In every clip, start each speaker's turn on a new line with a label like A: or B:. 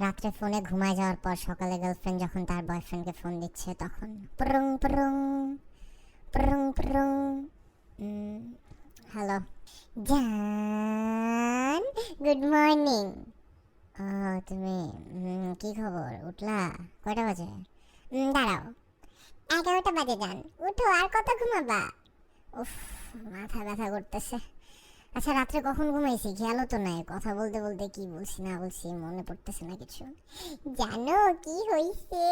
A: রাত্রে ফোনে ঘুমায় যাওয়ার পর সকালে গার্লফ্রেন্ড যখন তার বয়ফ্রেন্ডকে ফোন দিচ্ছে তখন prong prong prong prong. Hello জান, গুড মর্নিং। ও তুমি কি খবর, উঠলা? কয়টা বাজে? দাঁড়াও, 11টা বাজে জান, উঠো, আর কত ঘুমাবা? উফ, মাথা ব্যথা করতেছে। আচ্ছা রাত্রে কখন ঘুমাইছি খেয়ালও তো নাই, কথা বলতে বলতে কি বলছি না বলছি মনে পড়তেছে না কিছু। জানো কি হইছে?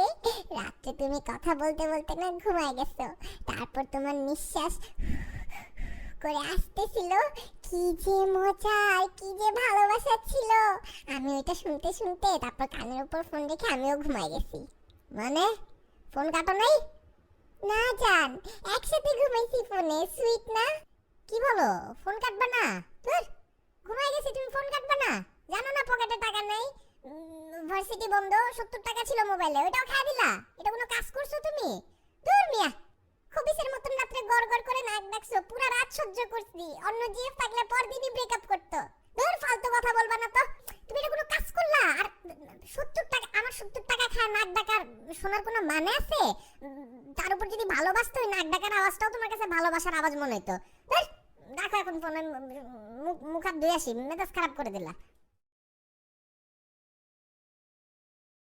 A: রাত্রে তুমি কথা বলতে বলতে না ঘুমায় গেছো, তারপর তোমার নিঃশ্বাস করে আসতেছিল, কি যে মজা আর কি যে ভালোবাসা ছিল। আমি ওইটা শুনতে শুনতে তারপর কানের উপর ফোন রেখে আমিও ঘুমায় গেছি। মানে ফোন কাটো নাই? না জান, একসাথে ঘুমাইছি ফোনে, সুইট না? কি বলো, ফোন কাটবা না? ধুর, ঘুমাই গেছি, তুমি ফোন কাটবা না? জানো না পকেটে টাকা নেই, ভার্সিটি বন্ধ, 70 টাকা ছিল মোবাইলে, ওইটাও খাই দিলা। এটা কোনো কাজ করছো তুমি? দূর মিয়া, খবিসের মতন রাত্রে গড় গড় করে নাক ডাকছো, পুরা রাত সহ্য করছি, অন্য জিএফ থাকলে পরদিনই ব্রেকআপ করতো। দূর, ফালতু কথা বলবা না তো। তুমি এটা কোনো কাজ করলা? আর 70 টাকা, আমার 70 টাকা খায় নাক ডাকার শোনার কোনো মানে আছে? তার উপর যদি ভালোবাসতো ওই নাক ডাকার আওয়াজটাও তোমার কাছে ভালোবাসার আওয়াজ মনে হতো। রাখো এখন ফোনে, মুখ হাত ধুয়ে আসি, মেজাজ খারাপ করে দিলা।